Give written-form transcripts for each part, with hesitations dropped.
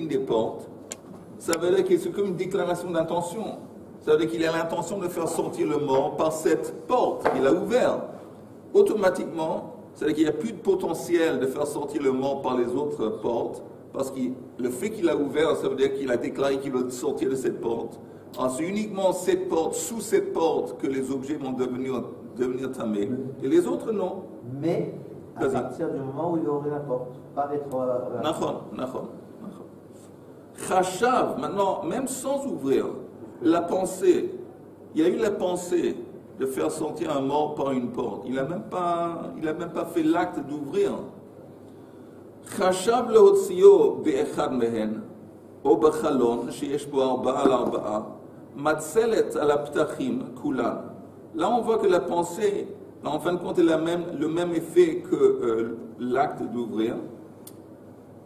des portes, ça veut dire que c'est comme une déclaration d'intention. Ça veut dire qu'il a l'intention de faire sortir le mort par cette porte qu'il a ouverte. Automatiquement, ça veut dire qu'il n'y a plus de potentiel de faire sortir le mort par les autres portes, parce que le fait qu'il a ouvert, ça veut dire qu'il a déclaré qu'il veut sortir de cette porte. Alors, c'est uniquement cette porte, sous cette porte, que les objets vont devenir tamés. Et les autres, non. Mais à partir du moment où il ouvre la porte, pas d'être... Nachon. Chachav, maintenant, même sans ouvrir, la pensée, il y a eu la pensée de faire sortir un mort par une porte. Il n'a même pas fait l'acte d'ouvrir. Chachav lehotzio be'echad mehen, או בחלון שיש בו 4 על 4, matzelet על הפתחים כולן. Là, on voit que la pensée, en fin de compte, elle a le même effet que l'acte d'ouvrir.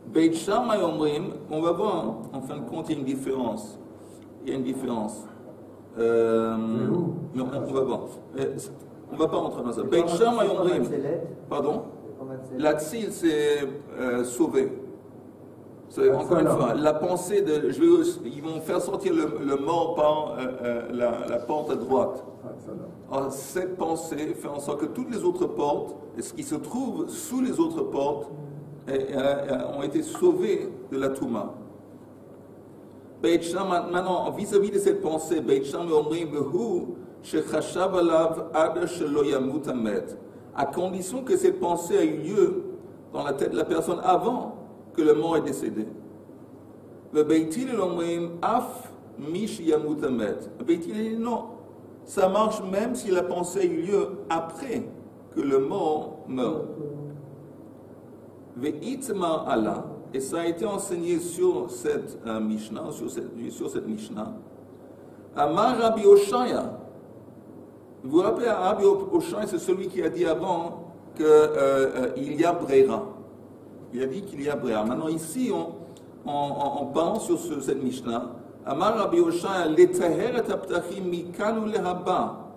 Beit Shammai omrim, on va voir, en fin de compte, il y a une différence. Non, on va voir. On ne va pas rentrer dans ça. Beit Shammai omrim, pardon, la tzil, c'est sauver. Encore une fois, la pensée de... ils vont faire sortir le mort par la porte à droite. Alors, cette pensée fait en sorte que toutes les autres portes, et ce qui se trouve sous les autres portes, ont été sauvées de la Touma. Beit Shammai, maintenant, vis-à-vis de cette pensée, Beit Shammai omrim behu shechashav alav ad shelo yamut hamet, à condition que cette pensée a eu lieu dans la tête de la personne avant que le mort est décédé. Le Beitil omrim af mish yamut hamet. Le Beitil dit non, ça marche même si la pensée a eu lieu après que le mort meurt. Ve'itmar Allah, et ça a été enseigné sur cette Mishnah, sur cette Mishnah. Amar Rabbi Oshaya. Vous vous rappelez, Rabbi Oshaya, c'est celui qui a dit avant qu'il y a Brera. Il a dit qu'il y a Brera. Maintenant, ici, on parle sur cette Mishnah. Amar Rabbi Oshaya, l'etaher et aptachim mikanu lehaba.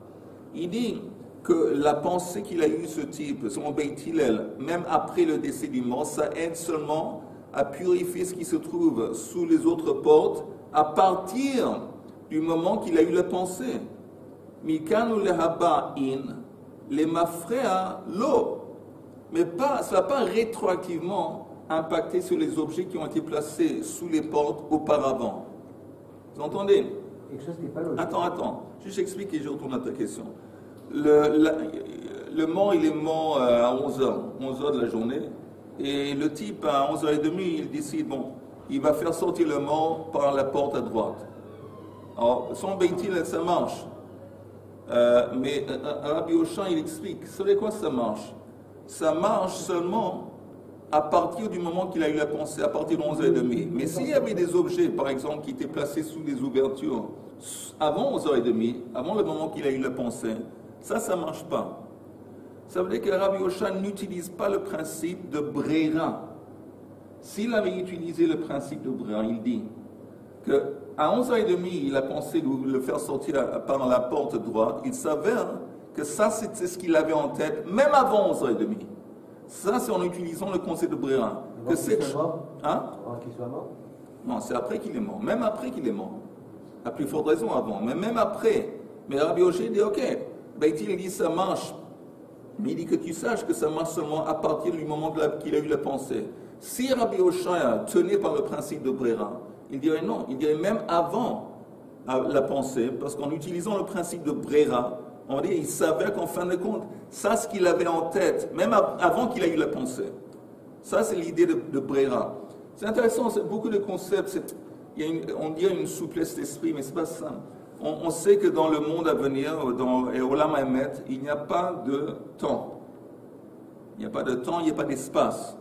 Il dit que la pensée qu'il a eue, ce type, son Beit Hillel, même après le décès du mort, ça aide seulement à purifier ce qui se trouve sous les autres portes à partir du moment qu'il a eu la pensée. Mikanu lehaba in, les mafrea lo. Mais pas, ça ne va pas rétroactivement impacter sur les objets qui ont été placés sous les portes auparavant. Vous entendez? Quelque chose qui n'est pas logique. Attends. Juste explique et je retourne à ta question. Le mort, il est mort à 11h de la journée. Et le type, à 11h30, il décide, bon, il va faire sortir le mort par la porte à droite. Alors, son beitil, ça marche. Mais Rabbi Oshaya, il explique, vous savez quoi ça marche? Ça marche seulement à partir du moment qu'il a eu la pensée, à partir de 11h30. Mais s'il y avait des objets, par exemple, qui étaient placés sous les ouvertures avant 11h30, avant le moment qu'il a eu la pensée, ça ne marche pas. Ça veut dire que Rabbi Oshaya n'utilise pas le principe de Brera. S'il avait utilisé le principe de Brera, il dit qu'à 11h30, il a pensé de le faire sortir par la porte droite. Il s'avère que ça, c'était ce qu'il avait en tête, même avant 11h30. Ça, c'est en utilisant le concept de Brera. Avant qu'il soit mort? Hein? Avant qu'il soit mort? Non, c'est après qu'il est mort. Même après qu'il est mort. La plus forte raison avant. Mais même après. Mais Rabbi Oshaya dit, ok, il dit ça marche. Mais il dit que tu saches que ça marche seulement à partir du moment qu'il a eu la pensée. Si Rabbi Oshaya tenait par le principe de Brera, il dirait non. Il dirait même avant la pensée, parce qu'en utilisant le principe de Brera, on dit il savait qu'en fin de compte, ça ce qu'il avait en tête, même avant qu'il ait eu la pensée. Ça c'est l'idée de Brera. C'est intéressant, c'est beaucoup de concepts, on dirait une souplesse d'esprit, mais c'est pas ça. On sait que dans le monde à venir, dans Olam Haemet, il n'y a pas de temps. Il n'y a pas de temps, il n'y a pas d'espace.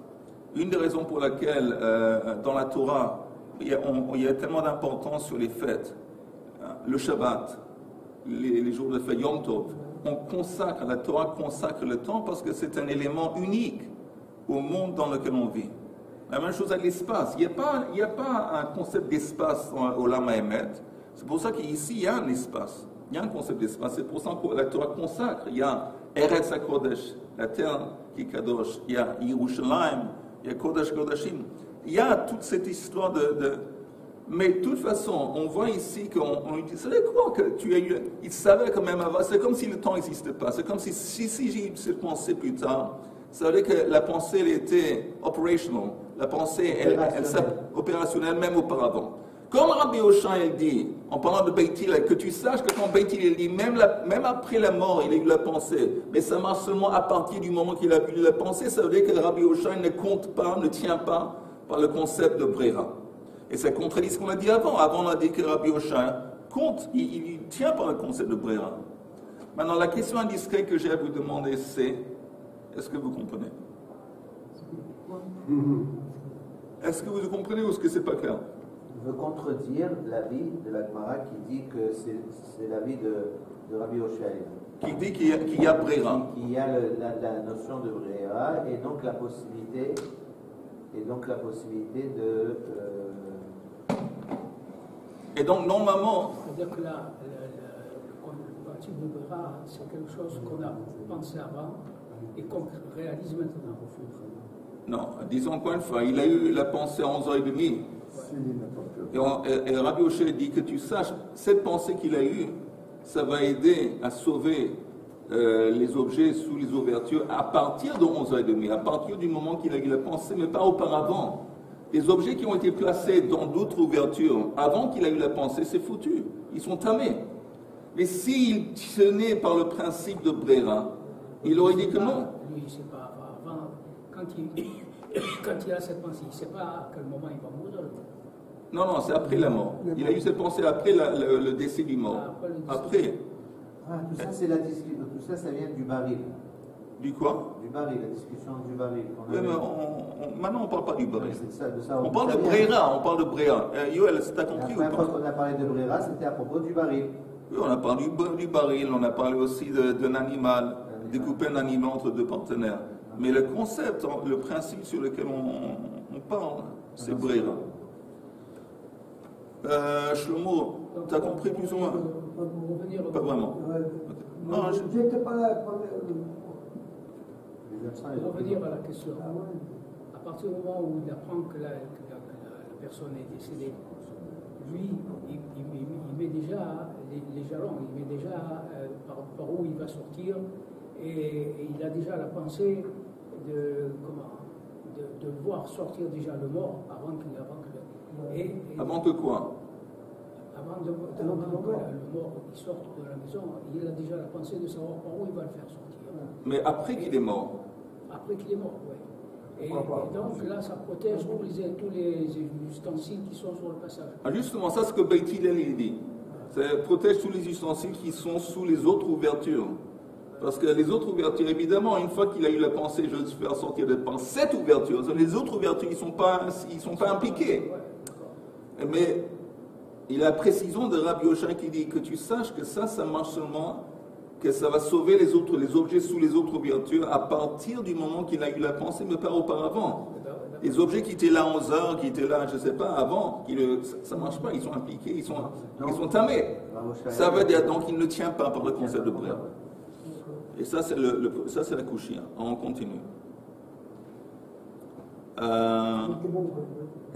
Une des raisons pour laquelle, dans la Torah, il y a tellement d'importance sur les fêtes, le Shabbat, les jours de fête, Yom Tov, la Torah consacre le temps parce que c'est un élément unique au monde dans lequel on vit. La même chose avec l'espace. Il n'y a pas un concept d'espace au Olam Haemet. C'est pour ça qu'ici, il y a un espace. Il y a un concept d'espace. C'est pour ça que la Torah consacre. Il y a Eretz HaKodesh, la terre qui est Kadosh. Il y a Yerushalayim, il y a Kodesh Kodashim. il y a toute cette histoire Mais de toute façon, on voit ici qu'on lui dit, c'est quoi que tu as eu... Il savait quand même avant, c'est comme si le temps n'existait pas. C'est comme si j'ai eu cette pensée plus tard, ça veut dire que la pensée, elle était operational. La pensée, elle s'est opérationnelle même auparavant. Comme Rabbi Hoshan, il dit, en parlant de Beit Hillel, que tu saches que quand Beit Hillel dit, même après la mort, il a eu la pensée, mais ça marche seulement à partir du moment qu'il a eu la pensée, ça veut dire que Rabbi Hoshan ne compte pas, ne tient pas par le concept de Brera. Et ça contredit ce qu'on a dit avant. Avant, on a dit que Rabbi Hoshan compte, il tient par le concept de Brera. Maintenant, la question indiscrète que j'ai à vous demander, c'est, est-ce que vous comprenez? Est-ce que vous comprenez ou est-ce que c'est pas clair? Veut contredire l'avis de la Gemara qui dit que c'est l'avis de Rabbi Hoshaï. Qui dit qu'il y a Brera. Qu'il y a la notion de Brera et donc la possibilité de... Et donc, normalement... C'est-à-dire que le principe de Brera, c'est quelque chose qu'on a pensé avant et qu'on réalise maintenant. Non, disons encore une fois, il a eu la pensée à 11h30. Et Rabbi Hoshaï dit que tu saches, cette pensée qu'il a eue, ça va aider à sauver les objets sous les ouvertures à partir de 11h30, à partir du moment qu'il a eu la pensée, mais pas auparavant. Les objets qui ont été placés dans d'autres ouvertures avant qu'il a eu la pensée, c'est foutu. Ils sont tamés. Mais s'il tenait par le principe de Brera, il aurait dit que non. Lui, c'est pas avant. Quand il a cette pensée, il ne sait pas à quel moment il va mourir. Non, c'est après la mort. Il a eu cette pensée après le décès du mort. Après. Ah, tout ça, c'est la discussion. Tout ça, ça vient du baril. Du quoi? Du baril, la discussion du baril. Oui, mais maintenant, on ne parle pas du baril. On parle de Brera. On parle de Brera. Yoel, t'as compris ou pas? La première fois qu'on a parlé de Brera, c'était à propos du baril. Oui, on a parlé du baril. On a parlé aussi d'un animal. Découper un animal entre deux partenaires. Mais le concept, le principe sur lequel on parle, c'est Brera. Shlomo, tu as compris plus ou moins? Pas vraiment. Non, je n'étais pas là. Pour revenir à la question, à partir du moment où il apprend que la personne est décédée, lui, il met déjà les jalons, il met déjà par où il va sortir, et il a déjà la pensée de voir sortir déjà le mort avant que quoi? Avant que le mort sorte de la maison, il a déjà la pensée de savoir par où il va le faire sortir. Mais après qu'il est mort? Après qu'il est mort, oui. Et donc là, ça protège tous les ustensiles qui sont sur le passage. Ah, justement, ça c'est ce que Beit Hillel dit. Ça protège tous les ustensiles qui sont sous les autres ouvertures. Parce que les autres ouvertures, évidemment, une fois qu'il a eu la pensée, je vais le faire sortir de par cette ouverture, les autres ouvertures, ils ne sont pas impliqués. Mais il a la précision de Rabbi Hoshaï qui dit que tu saches que ça marche seulement, que ça va sauver les objets sous les autres ouvertures à partir du moment qu'il a eu la pensée, mais pas auparavant. Les objets qui étaient là 11 heures, qui étaient là, je ne sais pas, avant, ça ne marche pas, ils sont impliqués, ils sont tamés. Ça veut dire donc qu'il ne tient pas par le concept de Brera. Et ça, c'est la couchia. On continue.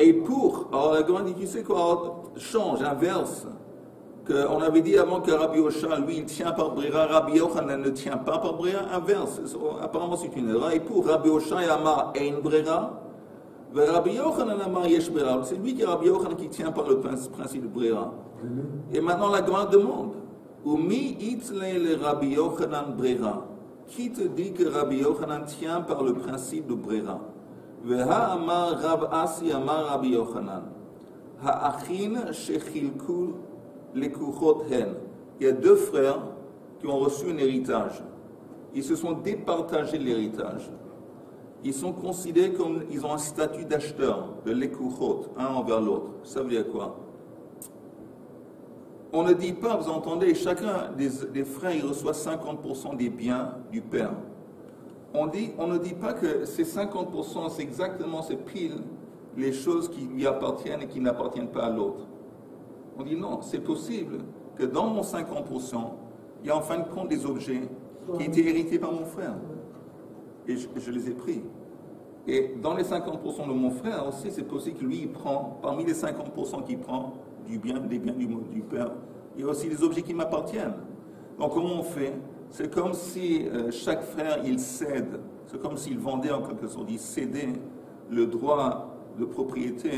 Et alors la grande dit, tu sais quoi, change, inverse. On avait dit avant que Rabbi Hoshaï, lui, il tient par Brera, Rabbi Yochanan ne tient pas par Brera, inverse. Apparemment, c'est une erreur. Et pour Rabbi Hoshaï, Amar ein Brera, Rabbi Yochanan Amar yesh Brera. C'est lui qui est Rabbi Yochanan qui tient par le principe de Brera. Et maintenant, la grande demande. Umi itle le Rabbi Yochanan Brera. Qui te dit que Rabbi Yochanan tient par le principe de Brera? Veha amar Rav Asi amar Rabbi Yochanan. Ha'achin shechilku lekuchot hen. Il y a deux frères qui ont reçu un héritage. Ils se sont départagés l'héritage. Ils sont considérés comme ils ont un statut d'acheteur, de lekuchot, un envers l'autre. Ça veut dire quoi? On ne dit pas, vous entendez, chacun des frères, il reçoit 50% des biens du père. On ne dit pas que ces 50%, c'est exactement, c'est pile les choses qui lui appartiennent et qui n'appartiennent pas à l'autre. On dit non, c'est possible que dans mon 50%, il y a en fin de compte des objets qui étaient hérités par mon frère. Et je les ai pris. Et dans les 50% de mon frère aussi, c'est possible que lui, il prend, parmi les 50% qu'il prend, des biens du père, il y a aussi des objets qui m'appartiennent. Donc comment on fait? C'est comme si chaque frère, il cède, c'est comme s'il vendait en quelque sorte, il cédait le droit de propriété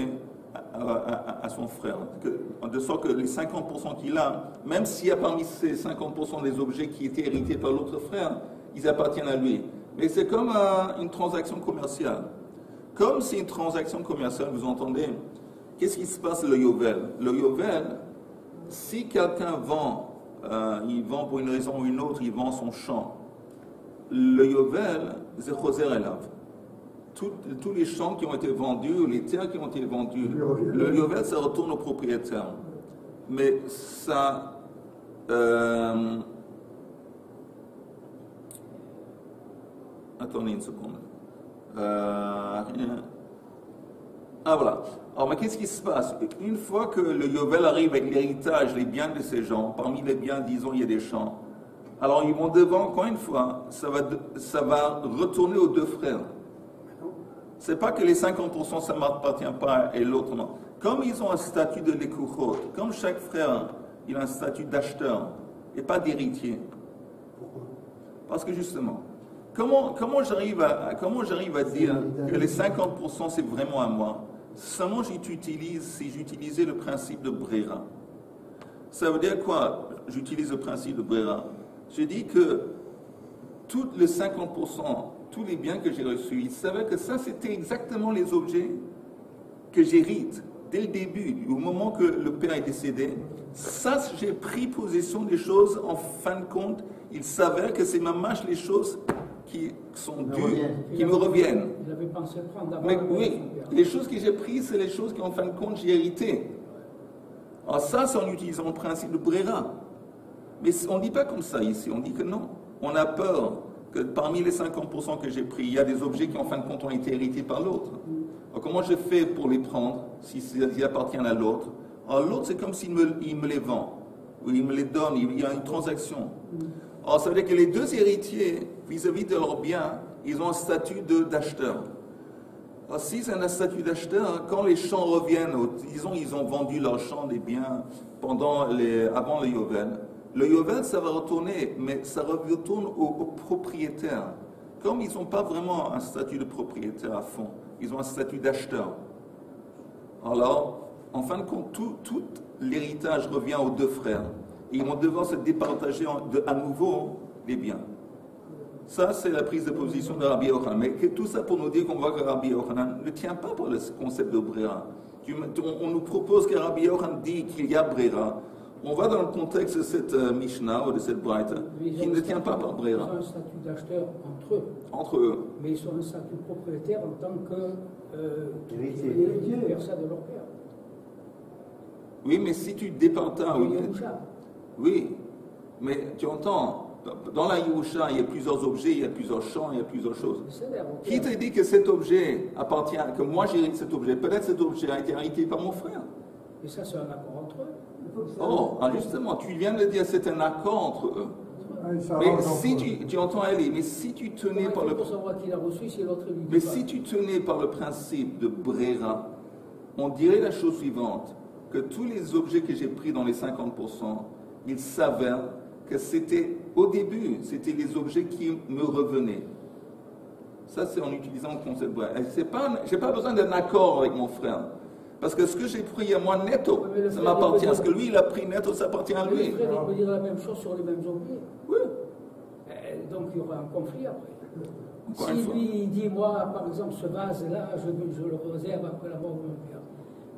à son frère. De sorte que les 50% qu'il a, même s'il y a parmi ces 50% des objets qui étaient hérités par l'autre frère, ils appartiennent à lui. Mais c'est comme une transaction commerciale. Comme c'est une transaction commerciale, vous entendez, qu'est-ce qui se passe le Yovel? Le Yovel, si quelqu'un vend, il vend pour une raison ou une autre, il vend son champ, le Yovel, c'est Choser Elav. Tous les champs qui ont été vendus, ou les terres qui ont été vendues, le Yovel, ça retourne au propriétaire. Mais ça... attendez une seconde. Ah voilà. Alors, mais qu'est-ce qui se passe? Une fois que le Yovel arrive avec l'héritage, les biens de ces gens, parmi les biens, disons, il y a des champs, alors ils vont devant, encore une fois, ça va retourner aux deux frères. C'est pas que les 50% ça ne m'appartient pas et l'autre non. Comme ils ont un statut de l'ékouchot, comme chaque frère, il a un statut d'acheteur et pas d'héritier. Pourquoi? Parce que justement, comment j'arrive à dire que les 50% c'est vraiment à moi? Seulement si j'utilisais le principe de Brera. Ça veut dire quoi? J'utilise le principe de Brera. Je dis que tous les 50%, tous les biens que j'ai reçus, ils savaient que ça c'était exactement les objets que j'hérite. Dès le début, au moment que le père est décédé, ça j'ai pris possession des choses, en fin de compte, ils savaient que c'est mamache les choses qui sont dues, qui me reviennent. Il avait pensé prendre d'abord. Mais oui, les choses que j'ai prises, c'est les choses qu'en fin de compte j'ai héritées. Alors ça, c'est en utilisant le principe de Brera. Mais on ne dit pas comme ça ici, on dit que non. On a peur que parmi les 50% que j'ai pris, il y a des objets qui en fin de compte ont été hérités par l'autre. Alors comment je fais pour les prendre, s'ils appartiennent à l'autre? Alors l'autre, c'est comme s'il me les vend, ou il me les donne, il y a une transaction. Alors ça veut dire que les deux héritiers, vis-à-vis de leurs biens, ils ont un statut d'acheteur. Alors si c'est un statut d'acheteur, quand les champs reviennent, disons ils ont vendu leurs champs, des biens, avant le Yovel, le Yovel, ça va retourner, mais ça retourne au propriétaire. Comme ils n'ont pas vraiment un statut de propriétaire à fond, ils ont un statut d'acheteur. Alors, en fin de compte, tout l'héritage revient aux deux frères. Et ils vont devoir se départager à nouveau les biens. Ça, c'est la prise de position de Rabbi Yochanan. Mais tout ça pour nous dire qu'on voit que Rabbi Yochanan ne tient pas pour le concept de Brera. On nous propose que Rabbi Yochanan dit qu'il y a Brera. On va dans le contexte de cette Mishnah ou de cette Braïta qui ne tient pas par Brera. Ils ont un statut d'acheteur entre eux. Entre eux. Mais ils ont un statut propriétaire en tant que personne de leur père. Oui, mais si tu départages... Oui, mais tu entends, dans la Yerusha, il y a plusieurs objets, il y a plusieurs champs, il y a plusieurs choses. Qui te dit que cet objet appartient, que moi j'hérite cet objet? Peut-être cet objet a été hérité par mon frère. Et ça, c'est un accord entre eux. Oh, justement, tu viens de dire c'est un accord entre eux. Mais si tu entends Eli, mais si tu tenais par le si tu tenais par le principe de Brera, on dirait la chose suivante, que tous les objets que j'ai pris dans les 50%, il s'avère que c'était, au début, c'était les objets qui me revenaient. Ça, c'est en utilisant le concept Brera. Je n'ai pas besoin d'un accord avec mon frère. Parce que ce que j'ai pris à moi netto, ça m'appartient. Ce que lui, il a pris netto, ça appartient à lui. Le frère, il peut dire la même chose sur les mêmes objets. Oui. Donc, il y aura un conflit après. Encore Si une fois. lui, il dit, moi, par exemple, ce vase-là, je le réserve après la mort de mon père.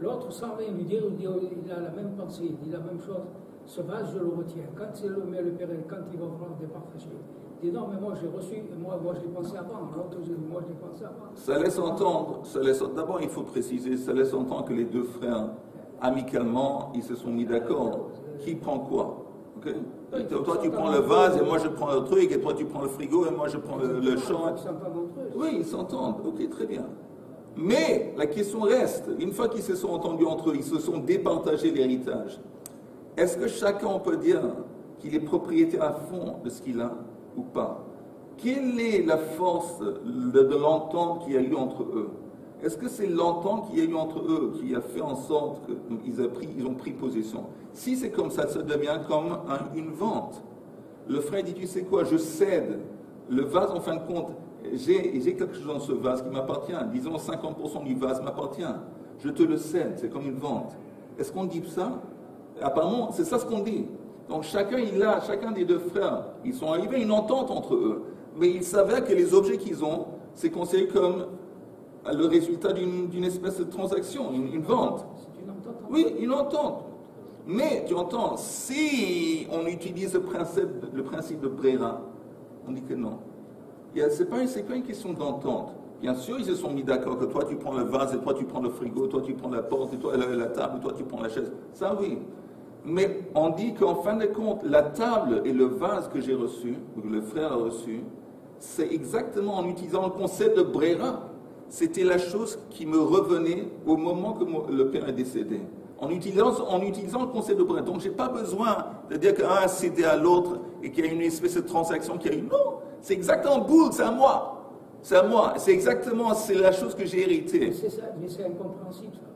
L'autre, sans rien lui dire, il a la même pensée, il dit la même chose. Ce vase, je le retiens. Quand c'est le père, quand il va vouloir départager, il dit non, mais moi j'ai reçu, moi je l'ai pensé avant. L'autre, moi je l'ai pensé avant. Ça laisse entendre, d'abord il faut préciser, ça laisse entendre que les deux frères, amicalement, ils se sont mis d'accord. Qui prend quoi? Okay? Toi tu prends le vase et moi je prends le truc, et toi tu prends le frigo et moi je prends le champ. Ils s'entendent entre eux. Oui, ils s'entendent, ok, très bien. Mais la question reste, une fois qu'ils se sont entendus entre eux, ils se sont départagés l'héritage. Est-ce que chacun, on peut dire qu'il est propriétaire à fond de ce qu'il a ou pas? quelle est la force de l'entente qu'il y a eu entre eux? Est-ce que c'est l'entente qu'il y a eu entre eux qui a fait en sorte qu'ils ont pris possession? Si c'est comme ça devient comme une vente. Le frère dit, tu sais quoi, je cède. Le vase, en fin de compte, j'ai quelque chose dans ce vase qui m'appartient. Disons 50% du vase m'appartient. Je te le cède, c'est comme une vente. Est-ce qu'on dit ça? Apparemment, c'est ça ce qu'on dit. Donc chacun des deux frères, ils sont arrivés à une entente entre eux. Mais il s'avère que les objets qu'ils ont, c'est considéré comme le résultat d'une espèce de transaction, une vente. C'est une entente. Oui, une entente. Mais, tu entends, si on utilise le principe de Brera, on dit que non. Ce n'est pas une question d'entente. Bien sûr, ils se sont mis d'accord que toi tu prends le vase, et toi tu prends le frigo, toi tu prends la porte, et toi la table, et toi tu prends la chaise. Ça oui. Mais on dit qu'en fin de compte, la table et le vase que j'ai reçu, ou que le frère a reçu, c'est exactement en utilisant le concept de Brera. C'était la chose qui me revenait au moment que le père est décédé. En utilisant le concept de Brera. Donc je n'ai pas besoin de dire qu'un a cédé à l'autre et qu'il y a une espèce de transaction qui a eu. Non, c'est exactement boule, c'est à moi. C'est à moi. C'est la chose que j'ai héritée. Mais c'est incompréhensible, ça.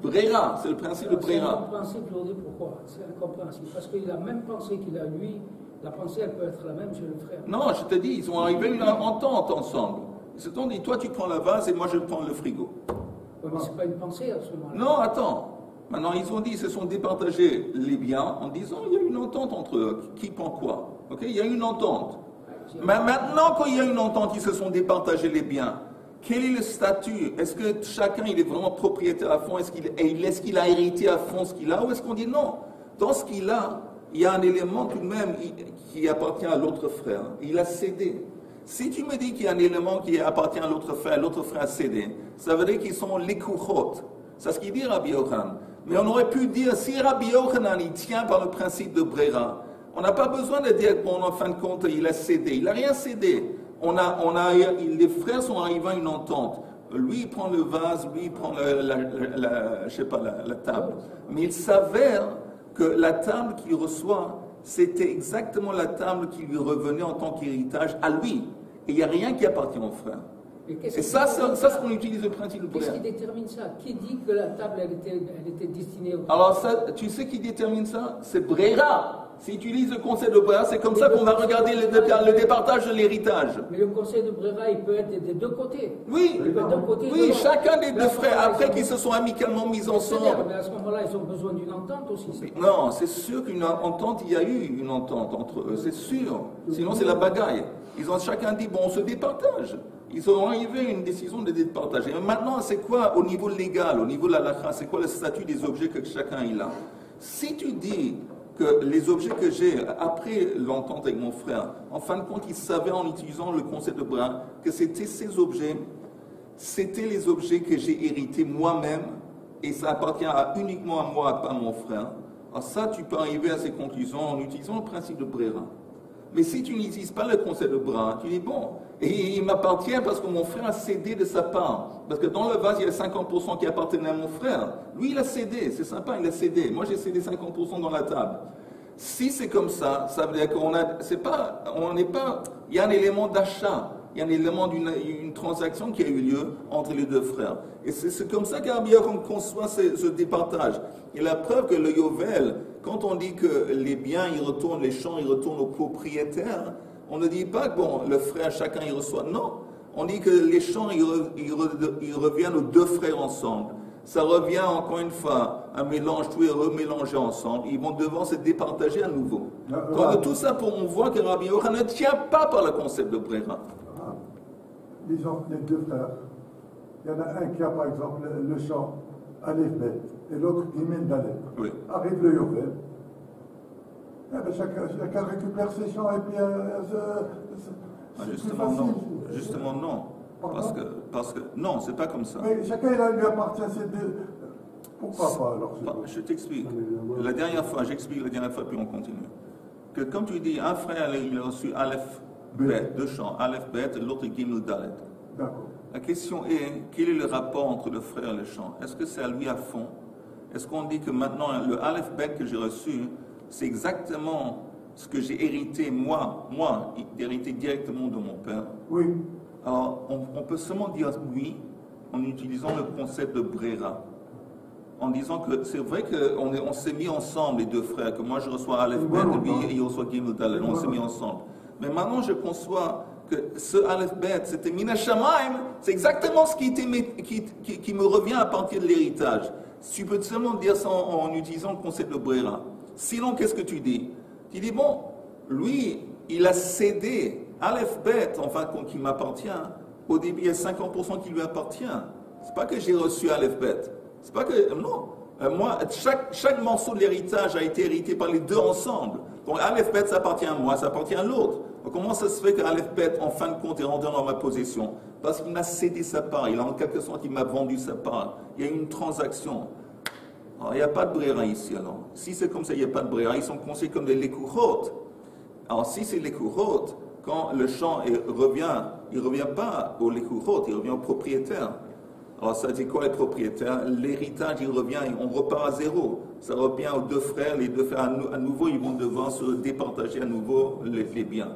Brera, c'est le principe de Brera. C'est incompréhensible, je vous dis pourquoi. C'est incompréhensible. Parce qu'il a la même pensée qu'il a lui, la pensée, elle peut être la même chez le frère. Non, je te dis, ils sont arrivés à une entente ensemble. Ils se sont dit, toi tu prends la vase et moi je prends le frigo. Ouais, mais c'est pas une pensée à ce moment-là. Non, attends. Maintenant, ils ont dit, ils se sont départagés les biens en disant, il y a une entente entre eux. Qui prend quoi? Ok, il y a une entente. Mais maintenant, quand il y a une entente, ils se sont départagés les biens. Quel est le statut? Est-ce que chacun il est vraiment propriétaire à fond? Est-ce qu'il a hérité à fond ce qu'il a? Ou est-ce qu'on dit non? Dans ce qu'il a, il y a un élément tout de même qui appartient à l'autre frère. Il a cédé. Si tu me dis qu'il y a un élément qui appartient à l'autre frère a cédé, ça veut dire qu'ils sont les kouchot. C'est ce qu'il dit Rabbi Yochanan. Mais on aurait pu dire, si Rabbi Yochanan il tient par le principe de Brera, on n'a pas besoin de dire qu'en fin de compte, il a cédé. Il n'a rien cédé. Les frères sont arrivés à une entente. Lui, il prend le vase, lui, il prend la table. Mais il s'avère que la table qu'il reçoit, c'était exactement la table qui lui revenait en tant qu'héritage à lui. Et il n'y a rien qui appartient au frère. Et ça, c'est ce qu'on utilise le principe de Brera. Qu'est-ce qui détermine ça? Qui dit que la table, elle était destinée au... Alors ça, tu sais qui détermine ça? C'est Brera. Si tu utilises le concept de Brera, c'est comme ça qu'on va regarder le départage de l'héritage. Mais le conseil de Brera, il peut être des deux côtés. Oui, oui, chacun des deux frères, après qu'ils se sont amicalement mis ensemble. Mais à ce moment-là, ils ont besoin d'une entente aussi. Non, c'est sûr qu'une entente, il y a eu une entente entre eux, c'est sûr. Sinon, c'est la bagaille. Ils ont chacun dit, bon, on se départage. Ils ont arrivé à une décision de départager. Mais maintenant, c'est quoi au niveau légal, au niveau de la halakha, c'est quoi le statut des objets que chacun a? Si tu dis que les objets que j'ai, après l'entente avec mon frère, en fin de compte, il savait en utilisant le concept de Brera que c'était ces objets, c'était les objets que j'ai hérités moi-même, et ça appartient uniquement à moi, pas à mon frère. Alors ça, tu peux arriver à ces conclusions en utilisant le principe de Brera. Mais si tu n'utilises pas le concept de Brera, tu dis bon, et il m'appartient parce que mon frère a cédé de sa part. Parce que dans le vase, il y a 50% qui appartenait à mon frère. Lui, il a cédé, c'est sympa, il a cédé. Moi, j'ai cédé 50% dans la table. Si c'est comme ça, ça veut dire il y a un élément d'achat, il y a un élément d'une transaction qui a eu lieu entre les deux frères. Et c'est comme ça qu'Arabia conçoit ce départage. Et la preuve que le Yovel, quand on dit que les biens, les champs, ils retournent aux propriétaires, on ne dit pas que bon, le frère, chacun, il reçoit. Non, on dit que les champs, ils reviennent aux deux frères ensemble. Ça revient encore une fois, un mélange, tout est remélangé ensemble. Ils vont devoir se départager à nouveau. Quand tout ça, on voit que Rabbi Yochanan ne tient pas par le concept de Brera. Disons, les deux frères, il y en a un qui a par exemple le champ Aleph Bet et l'autre Gimel Dalet. Oui. Arrive le Yovel, chacun récupère ses champs et puis c'est plus facile. Non. Justement non. Parce que non, c'est pas comme ça. Mais chacun lui appartient ces deux. Pourquoi pas alors? Je t'explique. La dernière fois, puis on continue. Que comme tu dis, un frère il a reçu Aleph Bet, deux champs, Aleph Bet, et l'autre Gimel Dalet. D'accord. La question est, quel est le rapport entre le frère et le champ? Est-ce que c'est à lui à fond? Est-ce qu'on dit que maintenant, le Aleph Bet que j'ai reçu, c'est exactement ce que j'ai hérité, moi, hérité directement de mon père, Oui. alors on peut seulement dire oui en utilisant le concept de Brera. En disant que c'est vrai qu'on s'est mis ensemble, les deux frères, que moi je reçois Aleph Bet et puis il reçoit Gimel Dalet, on s'est mis ensemble. Mais maintenant je conçois que ce Aleph Bet, c'était Mina Shamaim, c'est exactement ce qui me revient à partir de l'héritage. Tu peux seulement dire ça en utilisant le concept de Brera. Sinon, qu'est-ce que tu dis? Tu dis, bon, lui, il a cédé Aleph Bet, enfin, qui m'appartient. Au début, il y a 50% qui lui appartient. C'est pas que j'ai reçu Aleph Bet. C'est pas que, non. Moi, chaque morceau de l'héritage a été hérité par les deux ensemble. Donc, Aleph Bet, ça appartient à moi, ça appartient à l'autre. Donc, comment ça se fait que Aleph Bet, en fin de compte, est rentré dans ma possession? Parce qu'il m'a cédé sa part. Il a en quelque sorte, il m'a vendu sa part. Il y a une transaction. Alors, il n'y a pas de Brera ici, alors. Si c'est comme ça, il n'y a pas de Brera. Ils sont considérés comme des Lekuchot. Alors, si c'est Lekuchot, quand le champ revient, il ne revient pas au Lekuchot, il revient au propriétaire. Alors, ça dit quoi, les propriétaires? L'héritage, il revient, on repart à zéro. Ça revient aux deux frères. Les deux frères, à nouveau, ils vont devoir se départager à nouveau les biens.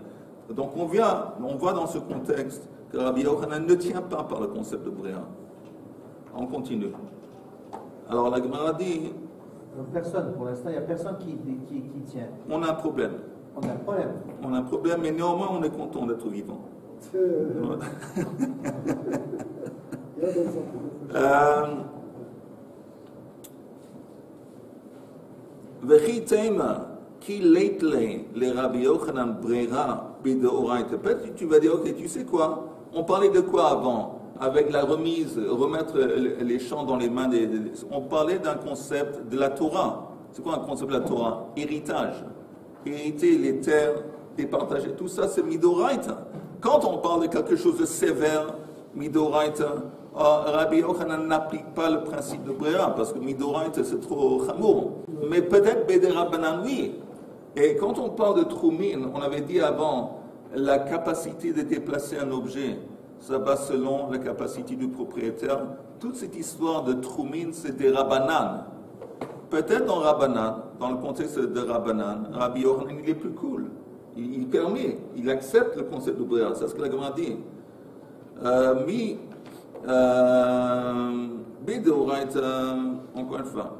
Donc, on voit dans ce contexte que Rabbi Yochanan ne tient pas par le concept de Brera. On continue. Alors, la Gemara dit... Personne, pour l'instant, il n'y a personne qui tient. On a un problème. On a un problème. On a un problème, mais néanmoins, on est content d'être vivant. Peut-être tu vas dire, ok, tu sais quoi? On parlait de quoi avant? Avec la remise, remettre les champs dans les mains on parlait d'un concept de la Torah. C'est quoi un concept de la Torah? Héritage. Hériter les terres, départager. Tout ça, c'est Midoraita. Quand on parle de quelque chose de sévère, Midoraita, Rabbi Yochanan n'applique pas le principe de Brera, parce que Midoraita, c'est trop chamour. Mais peut-être Bedera Banan, oui. Et quand on parle de Troumin, on avait dit avant, la capacité de déplacer un objet, ça va selon la capacité du propriétaire. Toute cette histoire de Troumin, c'est des Rabbanan. Peut-être dans Rabbanan, dans le contexte de Rabbanan, Rabbi Yochanan, il est plus cool. Il permet, il accepte le concept de Brera. C'est ce que la Gemara dit. Encore une fois.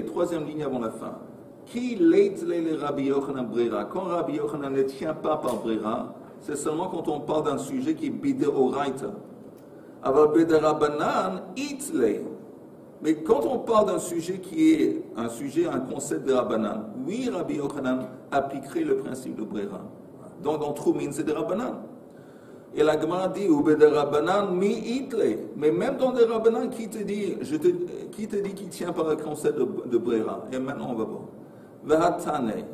Troisième ligne avant la fin. Qui le Rabbi Yochanan Brera? Quand Rabbi Yochanan ne tient pas par Brera, c'est seulement quand on parle d'un sujet qui est Bideoraita. Alors Biderabanan, itle. Mais quand on parle d'un sujet qui est un concept de Rabbanan, oui, Rabbi Yochanan appliquerait le principe de Brera. Donc dans Troumin, c'est des Rabbanan. Et la Gemara dit, ou de Rabbanan mi itle. Mais même dans des Rabbanan, qui te dit qu'il tient par le concept de Brera? Et maintenant, on va voir. Vahatane,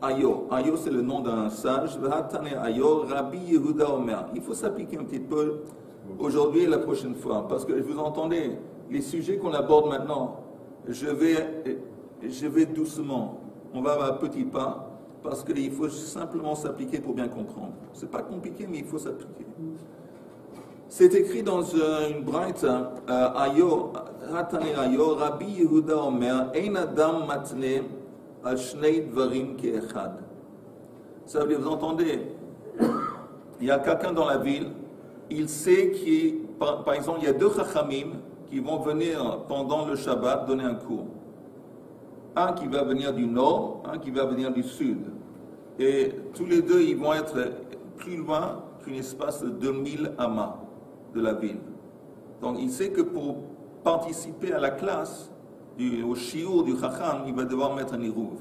Ayo. Ayo, c'est le nom d'un sage. Vahatane, Ayo, Rabbi Yehuda Omer. Il faut s'appliquer un petit peu aujourd'hui et la prochaine fois. Parce que vous entendez, les sujets qu'on aborde maintenant, je vais doucement. On va à petits pas. Parce qu'il faut simplement s'appliquer pour bien comprendre. C'est pas compliqué, mais il faut s'appliquer. C'est écrit dans une braïte, Ayo, Hatane Ayo, Rabbi Yehuda Omer, Ein Adam Matne, Al Shnei Dvarim Ke'echad. Ça veut dire, vous entendez, il y a quelqu'un dans la ville, il sait par exemple, il y a deux Chachamim qui vont venir pendant le Shabbat donner un cours. Un qui va venir du nord, un qui va venir du sud. Et tous les deux, ils vont être plus loin qu'un espace de 2000 amas de la ville. Donc il sait que pour participer à la classe, au shiur du Chacham, il va devoir mettre un Hérouv.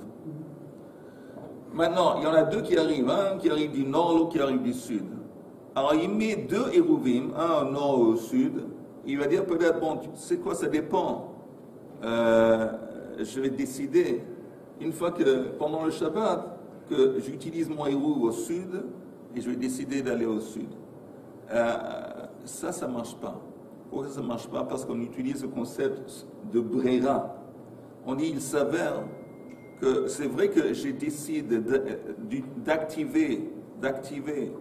Maintenant, il y en a deux qui arrivent, un qui arrive du nord, l'autre qui arrive du sud. Alors il met deux Hérouvim, un au nord et au sud. Il va dire peut-être, bon, tu sais quoi, ça dépend. Je vais décider, une fois que pendant le Shabbat, que j'utilise mon Hérouv au sud, et je vais décider d'aller au sud. Ça ne marche pas. Pourquoi ça ne marche pas? Parce qu'on utilise le concept de Brera. On dit, il s'avère que c'est vrai que j'ai décidé d'activer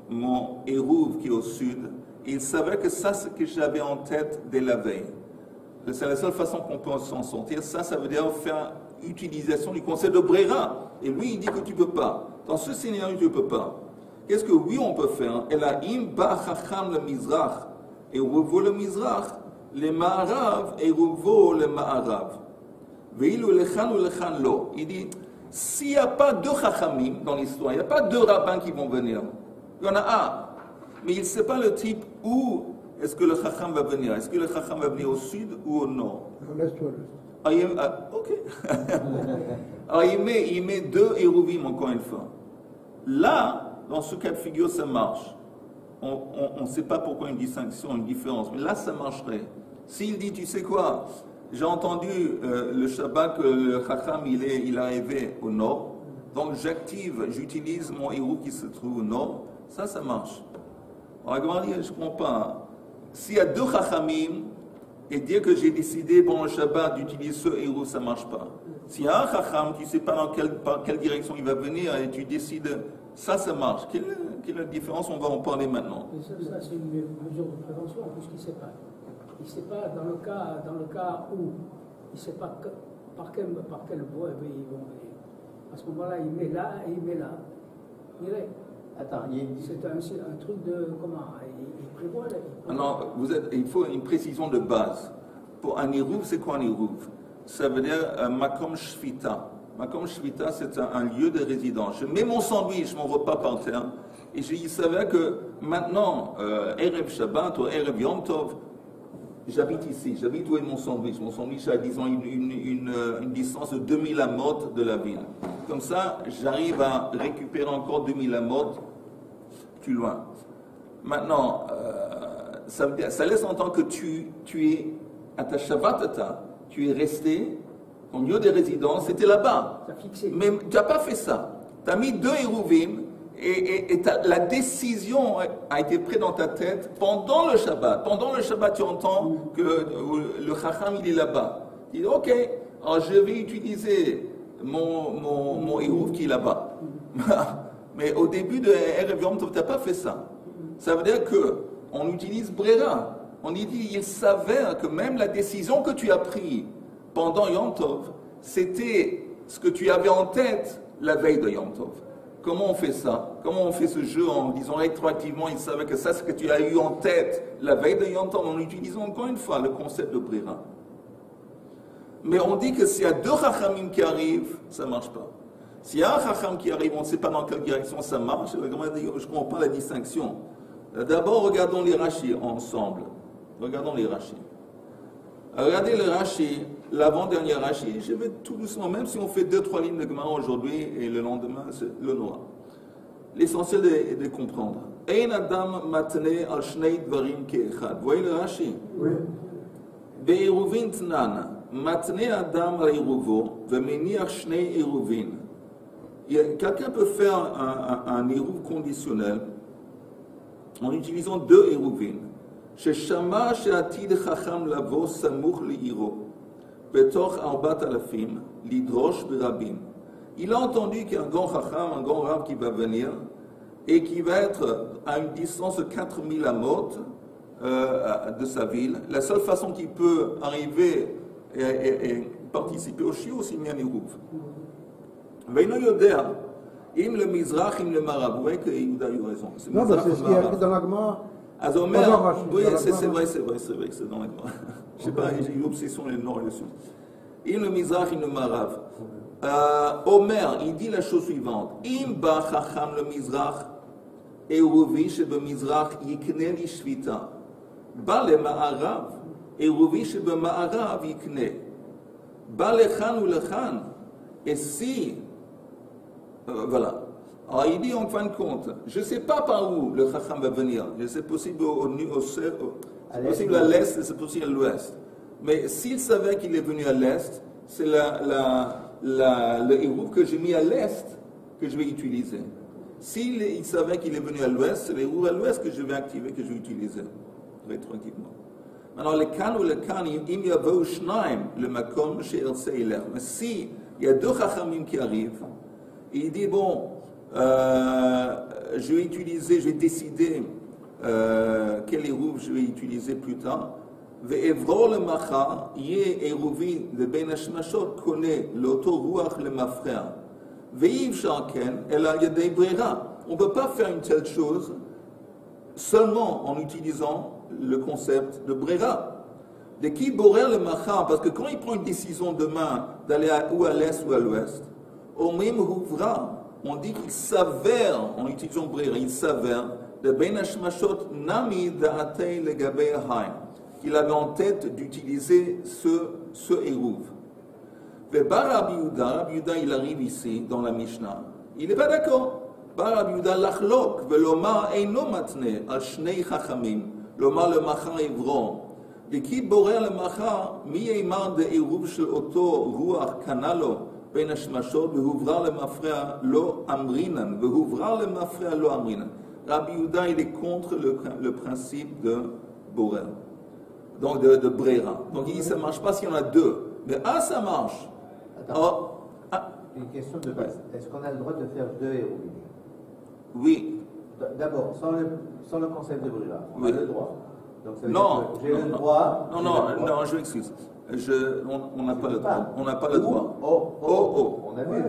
mon Hérouv qui est au sud, et il s'avère que ça, c'est ce que j'avais en tête dès la veille. C'est la seule façon qu'on peut s'en sortir. Ça veut dire faire utilisation du concept de Brera. Et lui, il dit que tu ne peux pas. Dans ce scénario, tu ne peux pas. Qu'est-ce que oui, on peut faire? Et là, im ba chacham le mizrach, et revo le mizrach, le ma'arav, et revo le ma'arav. Ve'ilu lechan ou lechan lo. Il dit, s'il n'y a pas deux chachamim dans l'histoire, il n'y a pas deux rabbins qui vont venir. Il y en a un. Mais il ne sait pas le type où est-ce que le chacham va venir. Est-ce que le chacham va venir au sud ou au nord? Ok. Alors il met deux éruvim encore une fois. Là, dans ce cas de figure, ça marche. On ne sait pas pourquoi une distinction, une différence. Mais là, ça marcherait. S'il dit, tu sais quoi, j'ai entendu le Shabbat que le chacham il est arrivé au nord. Donc j'utilise mon héros qui se trouve au nord. Ça marche. Alors, je ne comprends pas. S'il y a deux chachamim, et dire que j'ai décidé pendant le Shabbat d'utiliser ce héros, ça ne marche pas. S'il y a un chacham, tu ne sais pas par quelle direction il va venir, et tu décides, ça marche. Quelle est la différence? On va en parler maintenant. Ça c'est une mesure de prévention, puisqu'il ne sait pas. Il ne sait pas dans le cas où il ne sait pas par quelle voie ils vont venir. À ce moment-là, il met là et il met là. Attends, c'est un truc de comment il prévoit. Non, il faut une précision de base. Pour un Hérouv, c'est quoi un Hérouv? Ça veut dire Makom Shvita. Makom Shvita, c'est un lieu de résidence. Je mets mon sandwich, mon repas par terre, et il s'avère que maintenant, Erev Shabbat ou Erev Yom Tov, j'habite ici. J'habite où est mon sandwich? Mon sandwich a, disons, une distance de 2000 amot de la ville. Comme ça, j'arrive à récupérer encore 2000 amot plus loin. Maintenant, ça laisse entendre que tu es à ta Shabbatata, tu es resté, ton lieu de résidence, c'était là-bas. Mais tu n'as pas fait ça. Tu as mis deux Hérouvim et la décision a été prise dans ta tête pendant le Shabbat. Pendant le Shabbat, tu entends que le Chacham, il est là-bas. Tu dis, ok, alors je vais utiliser mon Hérouv qui est là-bas. Mais au début de Erev Yom Tov, tu n'as pas fait ça. Ça veut dire qu'on utilise Brera. On dit, il s'avère que même la décision que tu as prise pendant Yom Tov, c'était ce que tu avais en tête la veille de Yom Tov. Comment on fait ça? Comment on fait ce jeu en disant rétroactivement, il savait que ça, c'est ce que tu as eu en tête la veille de Yom Tov, en utilisant encore une fois le concept de Brera. Mais on dit que s'il y a deux chachamim qui arrivent, ça ne marche pas. S'il y a un chacham qui arrive, on ne sait pas dans quelle direction ça marche, je ne comprends pas la distinction. D'abord, regardons les rachis ensemble. Regardons les rachis. Regardez le rachi, l'avant-dernier rachi, je vais tout doucement, même si on fait 2-3 lignes de Gemara aujourd'hui et le lendemain, c'est le noir. L'essentiel est de comprendre. Ein adam matne al shnei dvarim ke'echad. Vous voyez le rachi? Oui. Be'eruvin tnan. Matne adam al eruvo, vemeniach shnei eruvin. Quelqu'un peut faire un érouv conditionnel en utilisant deux éruvin. Sheshama she'atid chacham lavo samuch li'iro, betoch arbat alafim, lidrosh berabim. Il a entendu qu'il y a un grand chacham, un grand rab qui va venir et qui va être à une distance de 4000 amot de sa ville. La seule façon qu'il peut arriver et participer au shiur, c'est bien érouv. Veino yodea, im le mizrach, im le marab. Vous voyez que Yehuda a eu raison. Non, c'est ce qui est écrit dans la Gemara. Az Omer, oui, c'est vrai que c'est dans la Gemara. Je ne sais pas, j'ai eu l'obsession les noms dessus. Im le mizrach, im le marab. Omer, il dit la chose suivante. Im ba chacham le mizrach, eruvi shebe mizrach yikne li shvita. Ba le ma'arav, eruvi shebe ma'arav yikne. Ba lechan ou lechan. Et si voilà. Alors il dit en fin de compte, je ne sais pas par où le chacham va venir. C'est possible à l'est, c'est possible à l'ouest. Mais s'il savait qu'il est venu à l'est, c'est le hérouv que j'ai mis à l'est que je vais utiliser. S'il savait qu'il est venu à l'ouest, c'est l'hérouv à l'ouest que je vais activer, que je vais utiliser rétroactivement. Alors le kan ou le kan, im yavou shnaim, le makom she'erse iler. Mais si il y a deux chachamim qui arrivent, et il dit, bon, je vais décider quel hérouv je vais utiliser plus tard. ואעברו למחר, יהיה עירובי לבין השמשות קונה לאותו רוח למפרע. ואי אפשר כן, אלא על ידי ברירה. On ne peut pas faire une telle chose seulement en utilisant le concept de bréra. De qui borer le machar, parce que quand il prend une décision demain d'aller ou à l'est ou à l'ouest, au même houvra, on dit qu'il s'avère, en utilisant bréra, il s'avère, de ben hashmashot nami da'atei legabei haim, qu'il avait en tête d'utiliser ce hérouv. Bar Rabbi Yehuda, il arrive ici, dans la Mishnah, il n'est pas d'accord. Bar Rabbi Yehuda lachlok, velomar eino matne, al shnei chachamim, lomar le machar evron. De qui borer le machar, mi eimar de hérouv shel oto ruach kanalo, ben hashmashot, vehouvra le mafrea lo amrinan, vehouvra le mafrea lo amrinan. Rabbi Yehuda, il est contre le principe de borer, donc de brera. Donc il dit ça ne marche pas s'il y en a deux. Mais ça marche. Attends, une question de base. Est-ce qu'on a le droit de faire deux héros? Oui. D'abord, sans le concept de brera, on a le droit. Donc ça veut Non, dire que j'ai le droit. Non, je m'excuse. On n'a pas le droit. On n'a pas le droit. On a vu.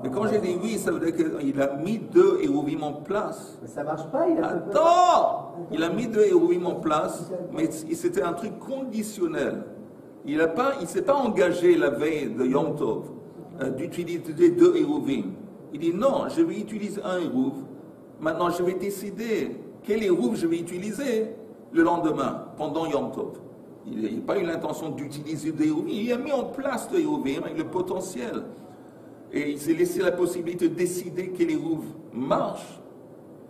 Mais quand j'ai dit oui, ça veut dire qu'il a mis deux héroïmes en place. Mais ça marche pas, il a Attends! Il a mis deux héroïmes en place, mais c'était un truc conditionnel. Il ne s'est pas engagé la veille de Yom Tov d'utiliser deux héroïmes. Il dit non, je vais utiliser un hérouv. Maintenant, je vais décider quel hérouv je vais utiliser le lendemain, pendant Yom Tov. Il n'a pas eu l'intention d'utiliser des héroïmes. Il a mis en place le héroïme avec le potentiel. Et il s'est laissé la possibilité de décider quel hérouv marche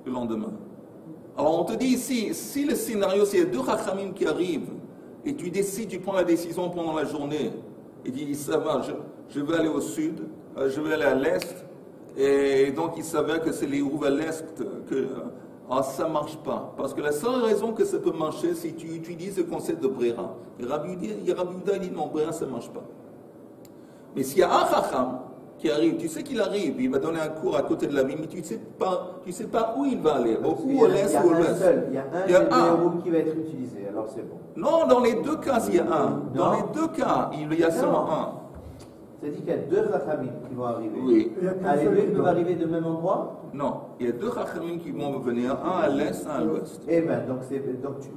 le lendemain. Alors on te dit ici, si le scénario, c'est deux chachamim qui arrivent, et tu décides, tu prends la décision pendant la journée, et tu dis, ça va, je vais aller au sud, je vais aller à l'est, et donc il s'avère que c'est les hérouv à l'est que ça ne marche pas. Parce que la seule raison que ça peut marcher, c'est que tu utilises le concept de brera. Et Rabbi Yehuda dit non, brera, ça ne marche pas. Mais s'il y a un chacham qui arrive, tu sais qu'il arrive, il va donner un cours à côté de la ville, mais tu ne sais pas où il va aller, ou à l'est ou à l'ouest. Il y a un héros qui va être utilisé, alors c'est bon. Non, dans les deux cas, il y a un. Dans les deux cas, il y a seulement un. C'est-à-dire qu'il y a deux chachamim qui vont arriver. Oui. Les deux peuvent arriver du même endroit? Non, il y a deux chachamim qui vont venir, un à l'est, un à l'ouest. Eh bien,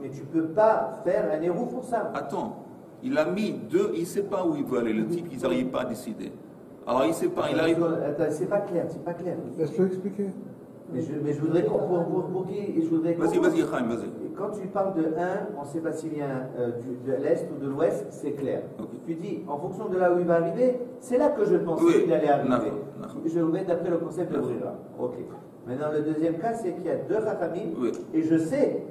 mais tu ne peux pas faire un héros pour ça. Attends, il a mis deux, il ne sait pas où il veut aller, le type, il n'arrive pas à décider. Alors il ne sait pas, il arrive... Attends, c'est pas clair. Laisse-le expliquer. Mais je voudrais pour qui je voudrais. Vas-y, Chaim, vas-y. Quand tu parles de 1, on ne sait pas s'il vient de l'Est ou de l'Ouest, c'est clair. Okay. Tu dis, en fonction de là où il va arriver, c'est là que je pensais qu'il allait arriver. Je vais d'après le concept de Brera. Ok. Maintenant, le deuxième cas, c'est qu'il y a deux Rachamim, et je sais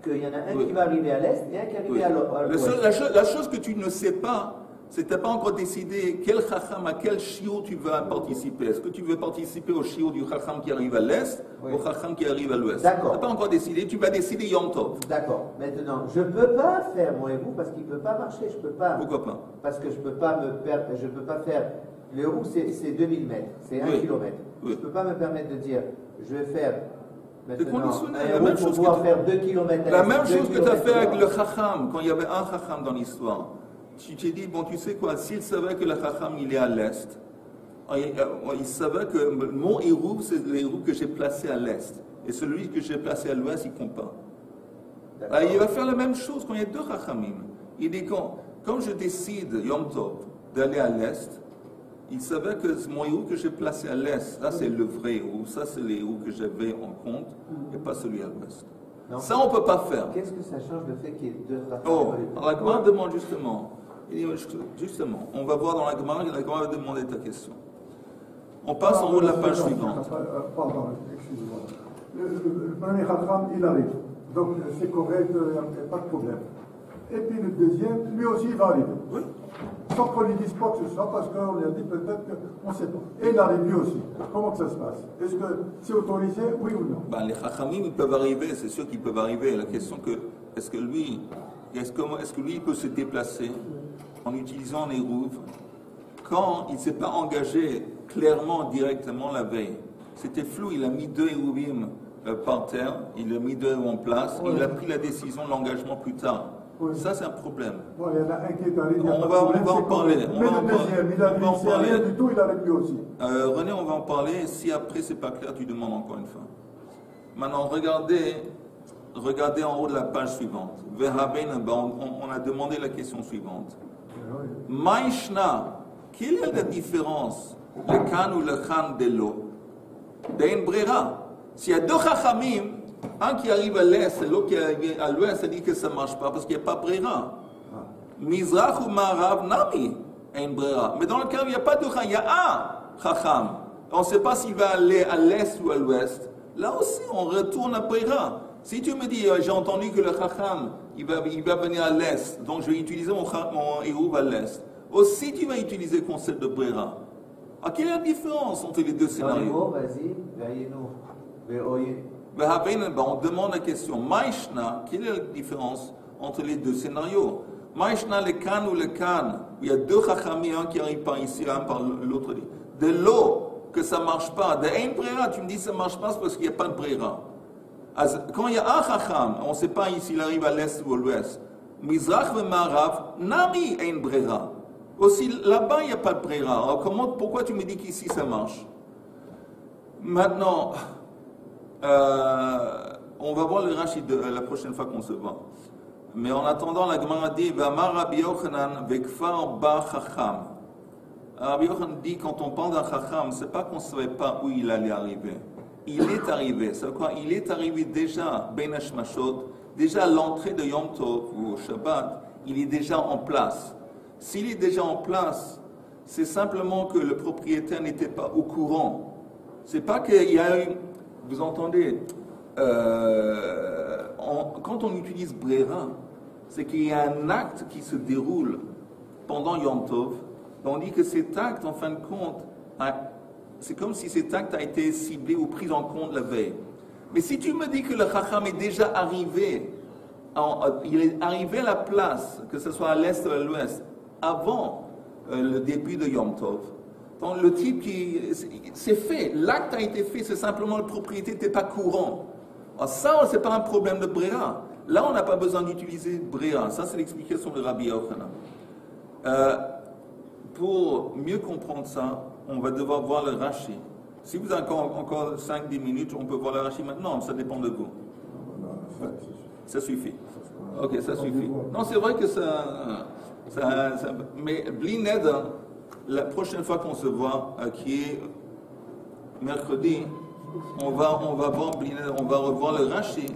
qu'il y en a un qui va arriver à l'Est et un qui va arriver à l'Ouest. La chose que tu ne sais pas, c'est que tu n'as pas encore décidé quel chacham, à quel shiur tu vas participer. Est-ce que tu veux participer au shiur du chacham qui arrive à l'est ou au chacham qui arrive à l'ouest? D'accord. Tu n'as pas encore décidé, tu vas décider Yom Tov. D'accord. Maintenant, je ne peux pas faire mon héros parce qu'il ne peut pas marcher. Je peux pas. Pourquoi pas? Parce que je ne peux pas je peux pas faire. Le héros, c'est 2000 mètres, c'est 1 kilomètre. Je ne peux pas me permettre de dire, je vais faire. C'est conditionnel. La même chose faire 2 kilomètres. La même chose que tu as fait avec le chacham, quand il y avait un chacham dans l'histoire. Tu t'es dit, bon, tu sais quoi, s'il savait que le chacham, il est à l'est, il savait que mon hérouv, c'est le hérouv que j'ai placé à l'est. Et celui que j'ai placé à l'ouest, il ne compte pas. Alors, il va faire la même chose quand il y a deux chachamim. Il dit, quand je décide, Yom Tov, d'aller à l'est, il savait que mon hérouv que j'ai placé à l'est, ça c'est le vrai hérouv, ça c'est le hérouv que j'avais en compte, et pas celui à l'ouest. Ça, on ne peut pas faire. Qu'est-ce que ça change le fait qu'il y ait deux chachamim? Alors la Gemara demande justement. Justement, on va voir dans la Gemara, la Gemara va demander ta question. On passe en haut de la page suivante. Pardon, excusez-moi. Le premier Chacham, il arrive. Donc c'est correct, il n'y a pas de problème. Et puis le deuxième, lui aussi, il va arriver. Oui. Sans qu'on lui dise quoi que ce soit, parce qu'on lui a dit peut-être qu'on ne sait pas. Et il arrive lui aussi. Comment que ça se passe? Est-ce que c'est autorisé, oui ou non? Les Chachamim, ils peuvent arriver, c'est sûr qu'ils peuvent arriver. La question que, est-ce que lui, il peut se déplacer en utilisant les hérouv quand il ne s'est pas engagé clairement, directement la veille? C'était flou, il a mis deux hérouvim par terre, il a mis deux en place, il a pris la décision de l'engagement plus tard. Oui. Ça, c'est un problème. Bon, il y en a un qui est allé. On va en parler. Mais le deuxième, il a dit, c'est rien du tout, il a répondu aussi. René, on va en parler. Si après, c'est pas clair, tu demandes encore une fois. Maintenant, regardez en haut de la page suivante. On a demandé la question suivante. Maïshna, quelle est la différence, le Khan ou le Khan de l'eau? D'un brera. S'il y a deux Chachamim, un qui arrive à l'est et l'autre qui arrive à l'ouest, ça dit que ça ne marche pas parce qu'il n'y a pas brera. Mizrach ou Marav, Nami, un brera. Mais dans le cas où il n'y a pas de Chacham, il y a un Chacham. On ne sait pas s'il va aller à l'est ou à l'ouest. Là aussi, on retourne à brera. Si tu me dis, j'ai entendu que le Chacham, il va venir à l'est, donc je vais utiliser mon héros à l'est. Aussi, tu vas utiliser le concept de brera. Alors, quelle est la différence entre les deux scénarios? On demande la question. Maïshna, quelle est la différence entre les deux scénarios? Maïshna, le Khan ou le Khan, il y a deux Chachamim, un qui arrive par ici, un par l'autre. De l'eau, que ça ne marche pas. De un brera, tu me dis que ça ne marche pas, c'est parce qu'il n'y a pas de brera. Quand il y a un Chacham, on ne sait pas s'il arrive à l'est ou à l'ouest. Mizrach ve Marav, Nami ein brera. Aussi, là-bas, il n'y a pas de brera. Alors, pourquoi tu me dis qu'ici, ça marche? Maintenant, on va voir le Rashi la prochaine fois qu'on se voit. Mais en attendant, la Gemara dit V'amar Rabbi Yochanan vekfar ba Chacham. Rabbi Yochanan dit quand on parle d'un Chacham, c'est pas qu'on ne savait pas où il allait arriver. Il est arrivé. C'est quoi? Il est arrivé déjà Ben Hashmashot, déjà à l'entrée de Yom Tov ou au Shabbat, il est déjà en place. S'il est déjà en place, c'est simplement que le propriétaire n'était pas au courant. C'est pas qu'il y a eu. Vous entendez, quand on utilise brera, c'est qu'il y a un acte qui se déroule pendant Yom Tov. On dit que cet acte, en fin de compte, c'est comme si cet acte a été ciblé ou pris en compte la veille. Mais si tu me dis que le Chacham est déjà arrivé, il est arrivé à la place, que ce soit à l'est ou à l'ouest, avant le début de Yom Tov, donc le type c'est fait, l'acte a été fait, c'est simplement le propriétaire n'était pas courant. Alors ça, c'est pas un problème de brera. Là, on n'a pas besoin d'utiliser brera. Ça, c'est l'explication de Rabbi Yochanan. Pour mieux comprendre ça, on va devoir voir le Rashi. Si vous avez encore 5-10 minutes, on peut voir le Rashi maintenant, ça dépend de vous. Ça suffit. Ok, ça suffit. Non, c'est vrai que ça mais Blined, la prochaine fois qu'on se voit, qui est mercredi, on va revoir le Rashi.